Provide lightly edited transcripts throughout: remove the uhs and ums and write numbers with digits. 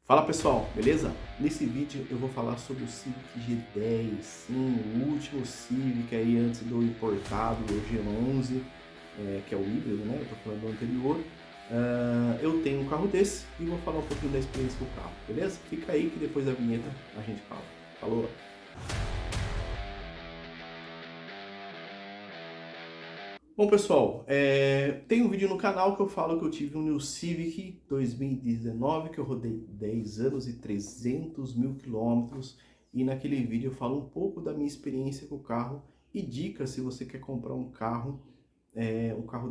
Fala pessoal, beleza? Nesse vídeo eu vou falar sobre o Civic G10, sim, o último Civic aí antes do importado, do G11, que é o híbrido, né? Eu tô falando do anterior. Eu tenho um carro desse e vou falar um pouquinho da experiência do carro, beleza? Fica aí que depois da vinheta a gente fala. Falou! Bom pessoal, tem um vídeo no canal que eu falo que eu tive um New Civic 2019 que eu rodei 10 anos e 300 mil quilômetros, e naquele vídeo eu falo um pouco da minha experiência com o carro e dicas se você quer comprar um carro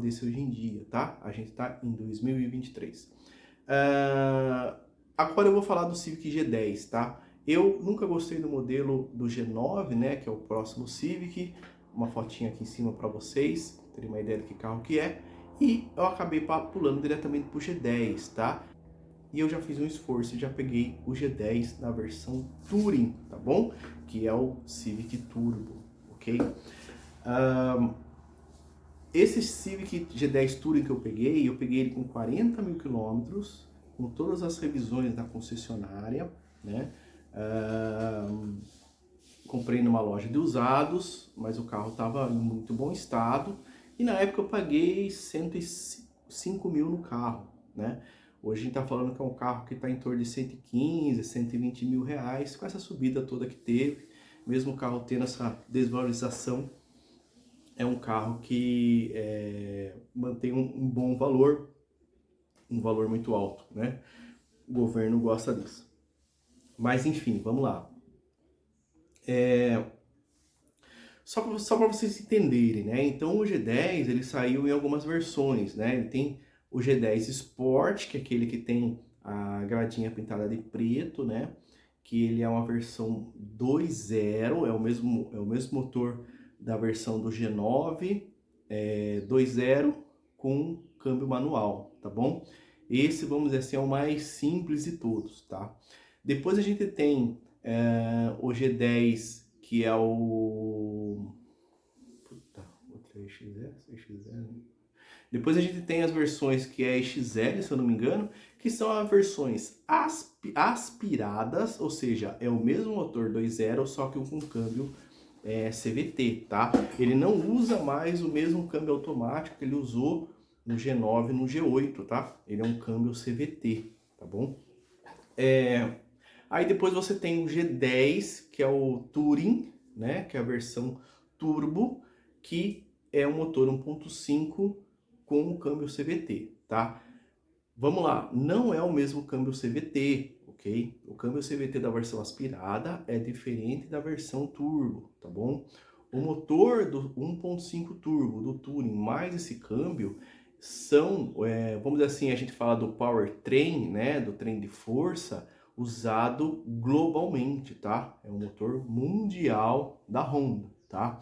desse hoje em dia, tá? A gente tá em 2023. Agora eu vou falar do Civic G10, tá? Eu nunca gostei do modelo do G9, né, que é o próximo Civic. Uma fotinha aqui em cima para vocês terem uma ideia do que carro que é. E eu acabei pulando diretamente pro G10, tá? E eu já fiz um esforço e já peguei o G10 na versão Touring, tá bom? Que é o Civic Turbo, ok? Esse Civic G10 Touring que eu peguei ele com 40 mil quilômetros, com todas as revisões da concessionária, né? Comprei numa loja de usados, mas o carro estava em muito bom estado. E na época eu paguei 105 mil no carro, né? Hoje a gente está falando que é um carro que está em torno de 115, 120 mil reais, com essa subida toda que teve. Mesmo o carro tendo essa desvalorização, é um carro que mantém um bom valor, um valor muito alto, né? O governo gosta disso. Mas enfim, vamos lá. Só para vocês entenderem, né? Então o G10 ele saiu em algumas versões, né? Ele tem o G10 Sport, que é aquele que tem a gradinha pintada de preto, né? Que ele é uma versão 2.0, é o mesmo motor da versão do G9, 2.0 com câmbio manual, tá bom? Esse, vamos dizer assim, é o mais simples de todos, tá? Depois a gente tem o G10, que é o... Puta, outro é XL. Depois a gente tem as versões que é XL, se eu não me engano, que são as versões aspiradas, ou seja, é o mesmo motor 2.0, só que com câmbio CVT, tá? Ele não usa mais o mesmo câmbio automático que ele usou no G9 e no G8, tá? Ele é um câmbio CVT, tá bom? Aí depois você tem o G10, que é o Touring, né? Que é a versão turbo, que é um motor 1.5 com o câmbio CVT, tá? Vamos lá, não é o mesmo câmbio CVT, ok? O câmbio CVT da versão aspirada é diferente da versão turbo, tá bom? O motor do 1.5 turbo do Touring mais esse câmbio são, vamos dizer assim, a gente fala do powertrain, né? Do trem de força usado globalmente, tá? É um motor mundial da Honda, tá?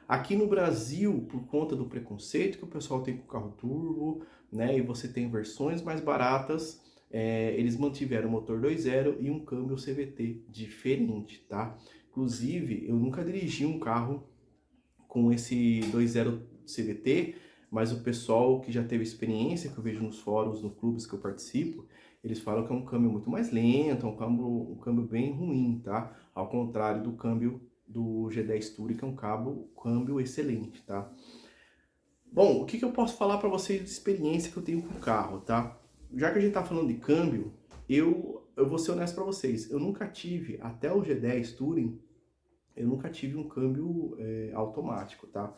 Aqui no Brasil, por conta do preconceito que o pessoal tem com o carro turbo, né, e você tem versões mais baratas, eles mantiveram o motor 2.0 e um câmbio CVT diferente, tá? Inclusive, eu nunca dirigi um carro com esse 2.0 CVT, mas o pessoal que já teve experiência, que eu vejo nos fóruns, nos clubes que eu participo, eles falam que é um câmbio muito mais lento, é um câmbio bem ruim, tá? Ao contrário do câmbio do G10 Touring, que é um câmbio excelente, tá? Bom, o que eu posso falar para vocês de experiência que eu tenho com o carro, tá? Já que a gente tá falando de câmbio, eu vou ser honesto para vocês, eu nunca tive, até o G10 Touring, eu nunca tive um câmbio automático, tá?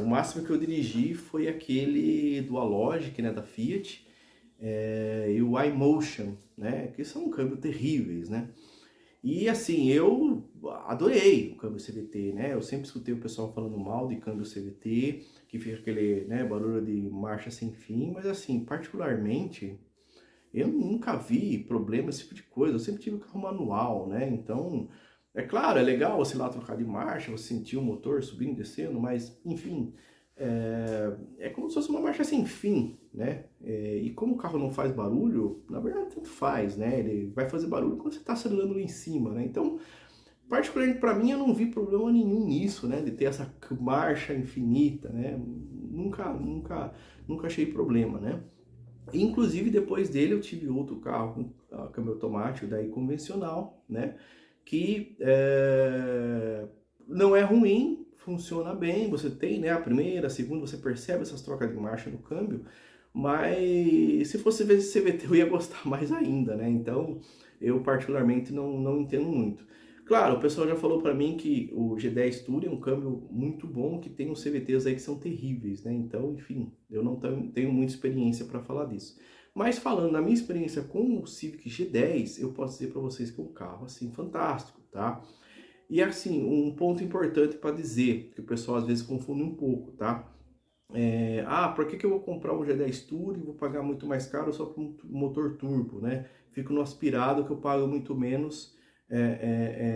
O máximo que eu dirigi foi aquele Dualogic, né, da Fiat, e o iMotion, né, que são câmbios terríveis, né? E assim, eu adorei o câmbio CVT, né? Eu sempre escutei o pessoal falando mal de câmbio CVT, que fica aquele, né, barulho de marcha sem fim, mas assim, particularmente, eu nunca vi problema, esse tipo de coisa. Eu sempre tive carro manual, né? Então, é claro, é legal você ir lá trocar de marcha, você sentir o motor subindo e descendo, mas, enfim, é como se fosse uma marcha sem fim, né? E como o carro não faz barulho, na verdade, tanto faz, né? Ele vai fazer barulho quando você está acelerando lá em cima, né? Então, particularmente para mim, eu não vi problema nenhum nisso, né? De ter essa marcha infinita, né? Nunca achei problema, né? Inclusive, depois dele, eu tive outro carro com câmbio automático, daí convencional, né? Que não é ruim, funciona bem, você tem, né, a primeira, a segunda, você percebe essas trocas de marcha no câmbio, mas se fosse ver esse CVT eu ia gostar mais ainda, né? Então, eu particularmente não entendo muito. Claro, o pessoal já falou para mim que o G10 Touring é um câmbio muito bom, que tem uns CVTs aí que são terríveis, né? Então, enfim, eu não tenho muita experiência para falar disso. Mas falando na minha experiência com o Civic G10, eu posso dizer para vocês que é um carro assim fantástico, tá? E assim, um ponto importante para dizer, que o pessoal às vezes confunde um pouco, tá? Por que eu vou comprar um G10 Touring e vou pagar muito mais caro só por um motor turbo, né? Fico no aspirado que eu pago muito menos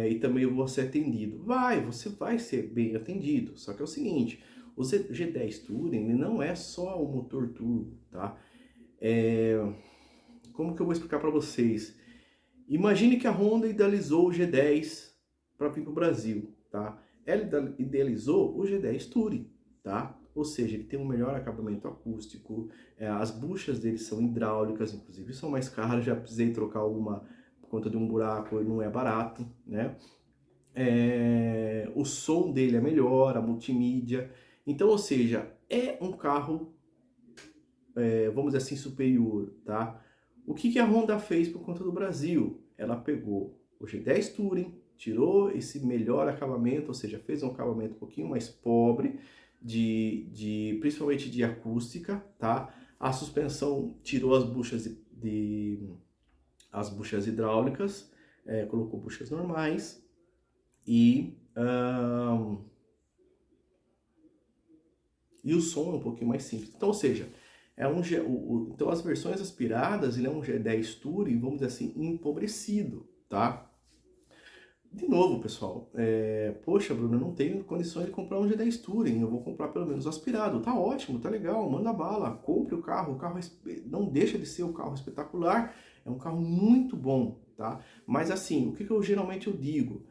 e também eu vou ser atendido. Você vai ser bem atendido, só que é o seguinte, o G10 Touring ele não é só o motor turbo, tá? Como que eu vou explicar para vocês? Imagine que a Honda idealizou o G10 para vir para o Brasil, tá? Ela idealizou o G10 Touring, tá? Ou seja, ele tem um melhor acabamento acústico, as buchas dele são hidráulicas, inclusive são mais caras, já precisei trocar uma por conta de um buraco, não é barato, né? O som dele é melhor, a multimídia. Então, ou seja, é um carro, vamos dizer assim, superior, tá? O que a Honda fez por conta do Brasil? Ela pegou o G10 Touring, tirou esse melhor acabamento, ou seja, fez um acabamento um pouquinho mais pobre, principalmente de acústica, tá? A suspensão tirou as buchas hidráulicas, colocou buchas normais e o som é um pouquinho mais simples. Então, ou seja, então as versões aspiradas, ele é um G10 Touring, vamos dizer assim, empobrecido, tá? De novo, pessoal, poxa, Bruno, eu não tenho condições de comprar um G10 Touring, eu vou comprar pelo menos aspirado. Tá ótimo, tá legal, manda bala, compre o carro não deixa de ser um carro espetacular, é um carro muito bom, tá? Mas assim, o que eu geralmente eu digo?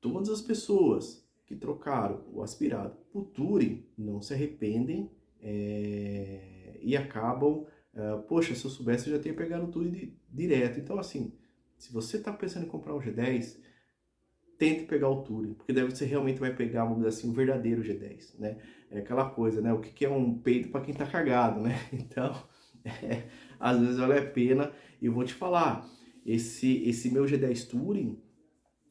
Todas as pessoas que trocaram o aspirado por Touring não se arrependem e acabam, poxa, se eu soubesse eu já teria pegado o Touring direto. Então assim, se você está pensando em comprar um G10, tente pegar o Touring, porque daí você realmente vai pegar, vamos dizer assim, um verdadeiro G10, né? É aquela coisa, né? O que é um peito para quem tá cagado, né? Então, às vezes vale a pena. E eu vou te falar, esse meu G10 Touring,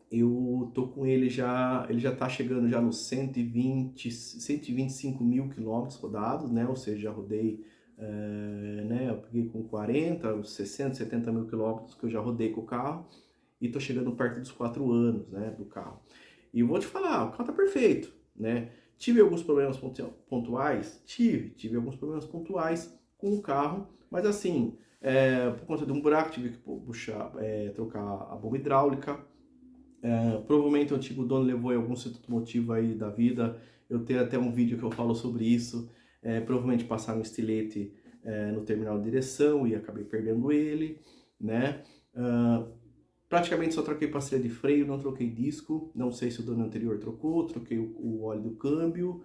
eu tô com ele já tá chegando já nos 125 mil quilômetros rodados, né? Ou seja, já rodei, né? Eu peguei com 40, 60, 70 mil quilômetros que eu já rodei com o carro e tô chegando perto dos 4 anos, né, do carro. E eu vou te falar, o carro tá perfeito, né? Tive alguns problemas pontuais? Tive alguns problemas pontuais com o carro, mas assim, por conta de um buraco, tive que trocar a bomba hidráulica. Provavelmente o antigo dono levou em algum certo motivo aí da vida. Eu tenho até um vídeo que eu falo sobre isso. Provavelmente passaram um estilete no terminal de direção e acabei perdendo ele, né? Praticamente só troquei pastilha de freio, não troquei disco. Não sei se o dono anterior trocou, troquei o óleo do câmbio.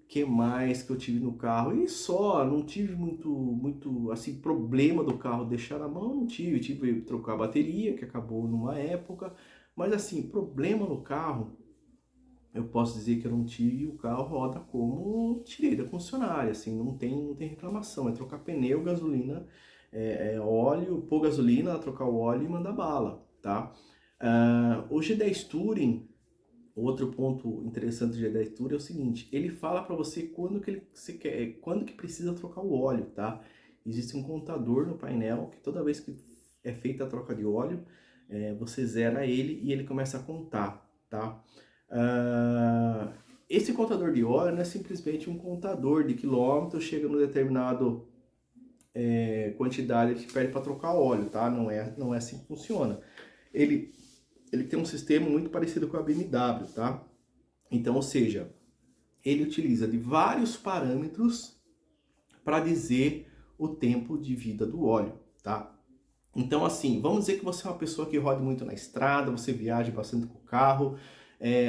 Que mais que eu tive no carro? E só, não tive muito assim, problema do carro deixar na mão, não tive. Tive que trocar a bateria, que acabou numa época. Mas assim, problema no carro, eu posso dizer que eu não tive, o carro roda como tirei da concessionária, assim, não tem reclamação. É trocar pneu, gasolina, óleo, pôr gasolina, trocar o óleo e mandar bala, tá? O G10 Touring, outro ponto interessante do G10 Touring é o seguinte, ele fala para você quando que precisa trocar o óleo, tá? Existe um contador no painel que toda vez que é feita a troca de óleo, você zera ele e ele começa a contar, tá? Esse contador de óleo não é simplesmente um contador de quilômetros, chega num determinado quantidade que pede para trocar óleo, tá? Não é assim que funciona. Ele tem um sistema muito parecido com a BMW, tá? Então, ou seja, ele utiliza de vários parâmetros para dizer o tempo de vida do óleo, tá? Então, assim, vamos dizer que você é uma pessoa que roda muito na estrada, você viaja bastante com o carro,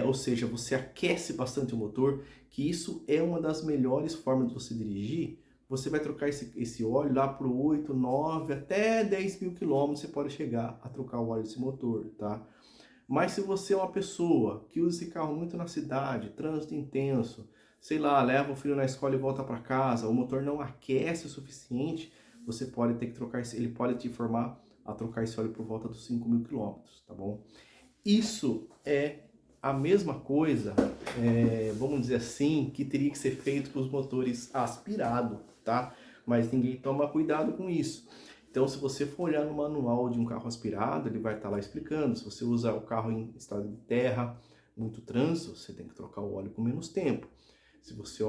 ou seja, você aquece bastante o motor, que isso é uma das melhores formas de você dirigir, você vai trocar esse óleo lá para 8, 9, até 10 mil quilômetros, você pode chegar a trocar o óleo desse motor, tá? Mas se você é uma pessoa que usa esse carro muito na cidade, trânsito intenso, sei lá, leva o filho na escola e volta para casa, o motor não aquece o suficiente, você pode ter que trocar, ele pode te informar a trocar esse óleo por volta dos 5 mil quilômetros, tá bom? Isso é a mesma coisa, vamos dizer assim, que teria que ser feito com os motores aspirados, tá? Mas ninguém toma cuidado com isso. Então, se você for olhar no manual de um carro aspirado, ele vai estar lá explicando. Se você usa o carro em estado de terra, muito trânsito, você tem que trocar o óleo com menos tempo. Se você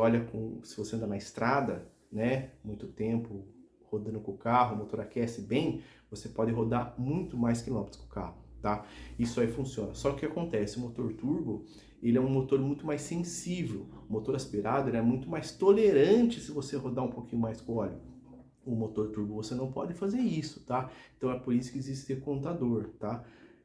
se você anda na estrada, né, muito tempo rodando com o carro, o motor aquece bem, você pode rodar muito mais quilômetros com o carro, tá? Isso aí funciona. Só que o que acontece? O motor turbo, ele é um motor muito mais sensível. O motor aspirado, ele é muito mais tolerante se você rodar um pouquinho mais com o óleo. O motor turbo você não pode fazer isso, tá? Então é por isso que existe esse contador, tá?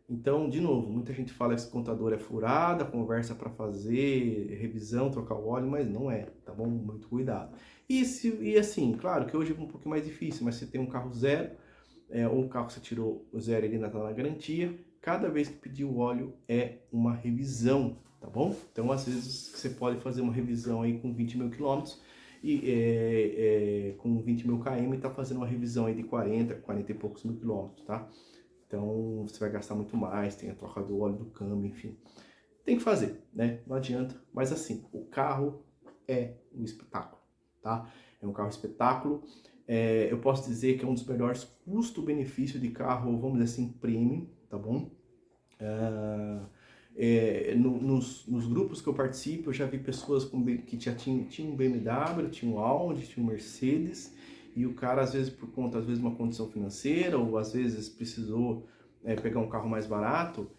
Então, de novo, muita gente fala que esse contador é furada, conversa para fazer revisão, trocar o óleo, mas não é, tá bom? Muito cuidado. E assim, claro que hoje é um pouquinho mais difícil, mas você tem um carro zero, ou um carro que você tirou o zero e ele ainda tá na garantia, cada vez que pedir o óleo é uma revisão, tá bom? Então, às vezes, você pode fazer uma revisão aí com 20 mil quilômetros, e com 20 mil km está fazendo uma revisão aí de 40 e poucos mil quilômetros, tá? Então você vai gastar muito mais, tem a troca do óleo do câmbio, enfim. Tem que fazer, né? Não adianta. Mas assim, o carro é um espetáculo, tá? É um carro espetáculo. Eu posso dizer que é um dos melhores custo-benefício de carro, vamos dizer assim, premium, tá bom? Nos grupos que eu participo, eu já vi pessoas que já tinham um BMW, tinham um Audi, tinham um Mercedes, e o cara, às vezes, por conta, às vezes, uma condição financeira, ou às vezes precisou pegar um carro mais barato,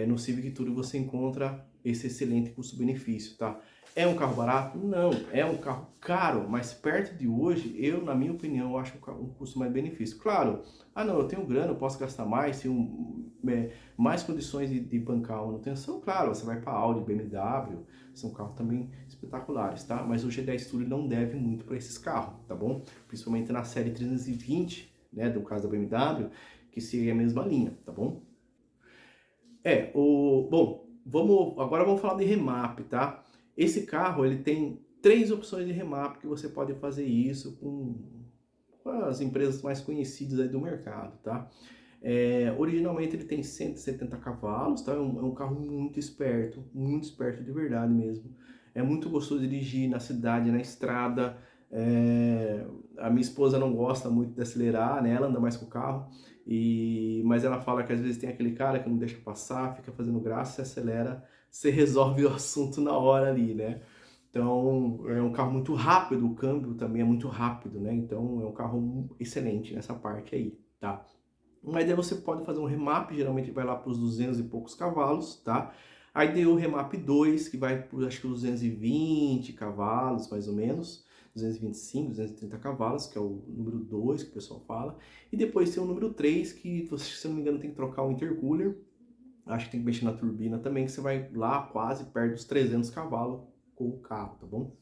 no Civic Turing você encontra esse excelente custo-benefício, tá? É um carro barato? Não, é um carro caro, mas perto de hoje, na minha opinião, eu acho um custo mais benefício. Claro, não, eu tenho grana, eu posso gastar mais, tenho mais condições de bancar a manutenção, claro, você vai para Audi, BMW, são carros também espetaculares, tá? Mas o G10 Touring não deve muito para esses carros, tá bom? Principalmente na série 320, né, do caso da BMW, que seria a mesma linha, tá bom? Bom, agora vamos falar de remap, tá? Esse carro, ele tem 3 opções de remap que você pode fazer isso com as empresas mais conhecidas aí do mercado, tá? Originalmente ele tem 170 cavalos, tá? É um carro muito esperto de verdade mesmo. É muito gostoso de dirigir na cidade, na estrada. A minha esposa não gosta muito de acelerar, né? Ela anda mais com o carro, mas ela fala que às vezes tem aquele cara que não deixa passar, fica fazendo graça, você acelera, você resolve o assunto na hora ali, né? Então, é um carro muito rápido, o câmbio também é muito rápido, né? Então, é um carro excelente nessa parte aí, tá? Mas daí você pode fazer um remap, geralmente vai lá para os 200 e poucos cavalos, tá? Aí deu o remap 2, que vai por acho que 220 cavalos, mais ou menos. 225, 230 cavalos, que é o número 2 que o pessoal fala. E depois tem o número 3, que você, se eu não me engano, tem que trocar o intercooler. Acho que tem que mexer na turbina também, que você vai lá quase perto dos 300 cavalos com o carro, tá bom?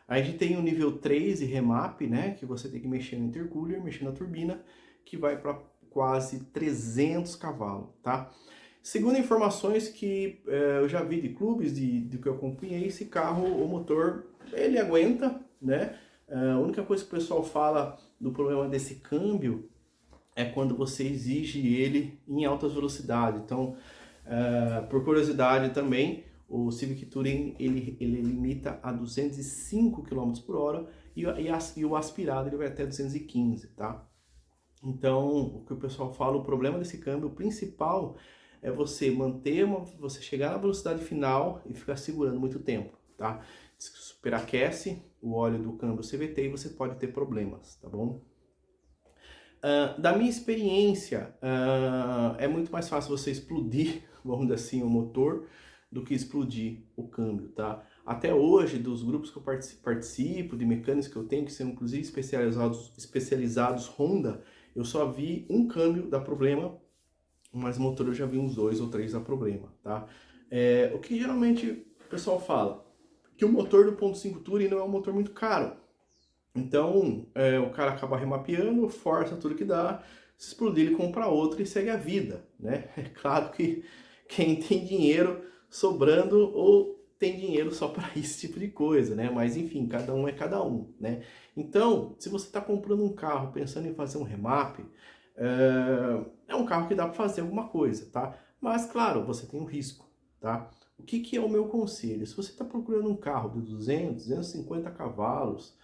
Aí a gente tem o nível 3 de remap, né? Que você tem que mexer no intercooler, mexer na turbina, que vai para quase 300 cavalos, tá? Segundo informações que eu já vi de clubes, do que eu acompanhei, esse carro, o motor, ele aguenta, né? A única coisa que o pessoal fala do problema desse câmbio é quando você exige ele em altas velocidades. Então, por curiosidade também, o Civic Touring ele limita a 205 km por hora e o aspirado ele vai até 215, tá? Então, o que o pessoal fala, o problema desse câmbio principal é você você chegar na velocidade final e ficar segurando muito tempo, tá? Superaquece o óleo do câmbio CVT e você pode ter problemas, tá bom? Da minha experiência, é muito mais fácil você explodir, vamos dizer assim, o motor do que explodir o câmbio, tá? Até hoje, dos grupos que eu participo, de mecânicos que eu tenho, que são inclusive especializados Honda, eu só vi um câmbio dar problema, mas motor eu já vi uns 2 ou 3 dar problema, tá? O que geralmente o pessoal fala? Que o motor do 1.5 Touring não é um motor muito caro. Então, o cara acaba remapeando, força tudo que dá, se explodir, ele compra outro e segue a vida, né? É claro que quem tem dinheiro sobrando ou tem dinheiro só para esse tipo de coisa, né? Mas enfim, cada um é cada um, né? Então, se você está comprando um carro pensando em fazer um remap, é um carro que dá para fazer alguma coisa, tá? Mas claro, você tem um risco, tá? O que que é o meu conselho? Se você está procurando um carro de 200, 250 cavalos,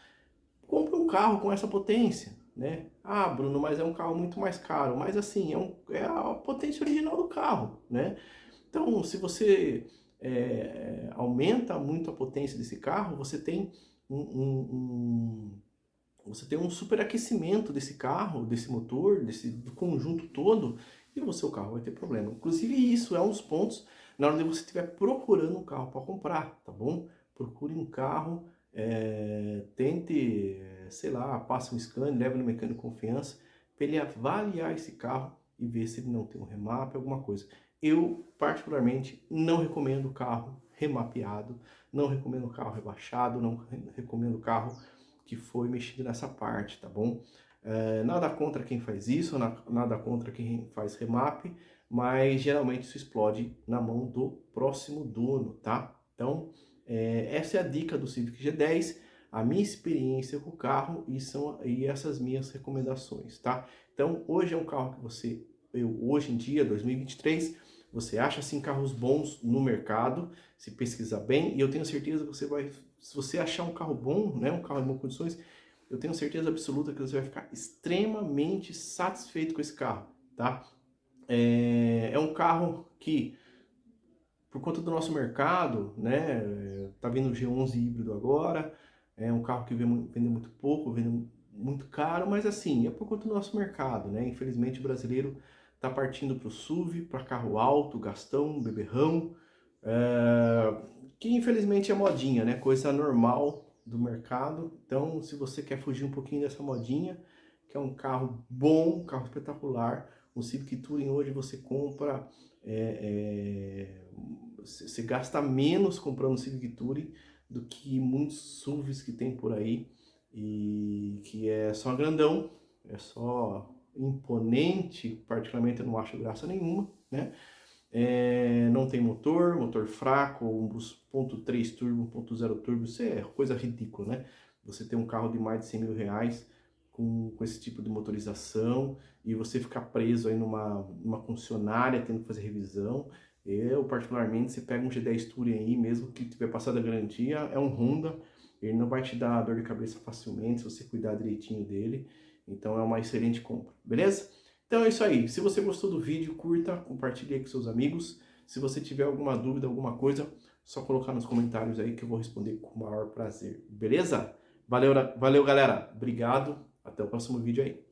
compre um carro com essa potência, né? Ah, Bruno, mas é um carro muito mais caro. Mas assim, é a potência original do carro, né? Então, se você aumenta muito a potência desse carro, você tem você tem um superaquecimento desse carro, desse motor, do conjunto todo, e o seu carro vai ter problema. Inclusive, isso é um dos pontos na hora de você estiver procurando um carro para comprar, tá bom? Procure um carro, tente, sei lá, passe um scan, leve no mecânico de confiança, para ele avaliar esse carro e ver se ele não tem um remap, alguma coisa. Eu, particularmente, não recomendo carro remapeado, não recomendo carro rebaixado, não recomendo carro que foi mexido nessa parte, tá bom? Nada contra quem faz isso, nada contra quem faz remap, mas geralmente isso explode na mão do próximo dono, tá? Então, essa é a dica do Civic G10, a minha experiência com o carro e essas minhas recomendações, tá? Então, hoje é um carro que hoje em dia, 2023, você acha assim carros bons no mercado, se pesquisar bem, e eu tenho certeza que se você achar um carro bom, né, um carro em boas condições, eu tenho certeza absoluta que você vai ficar extremamente satisfeito com esse carro, tá? É um carro que, por conta do nosso mercado, né, tá vindo o G11 híbrido agora, é um carro que vende muito pouco, vende muito caro, mas assim, é por conta do nosso mercado, né? Infelizmente o brasileiro tá partindo para o SUV, para carro alto, gastão, beberrão, que infelizmente é modinha, né? Coisa normal do mercado. Então, se você quer fugir um pouquinho dessa modinha, que é um carro bom, um carro espetacular, um Civic Touring hoje você compra, você gasta menos comprando um Civic Touring do que muitos SUVs que tem por aí e que é só grandão, é só imponente, particularmente eu não acho graça nenhuma, né? Não tem motor fraco, um 1.3 turbo, 1.0 turbo, isso é coisa ridícula, né? Você tem um carro de mais de 100 mil reais com esse tipo de motorização e você ficar preso aí numa concessionária tendo que fazer revisão. Eu, particularmente, você pega um G10 Touring aí, mesmo que tiver passado a garantia, é um Honda, ele não vai te dar dor de cabeça facilmente se você cuidar direitinho dele, então é uma excelente compra, beleza? Então é isso aí. Se você gostou do vídeo, curta, compartilhe aí com seus amigos. Se você tiver alguma dúvida, alguma coisa, só colocar nos comentários aí que eu vou responder com o maior prazer. Beleza? Valeu, valeu galera. Obrigado. Até o próximo vídeo aí.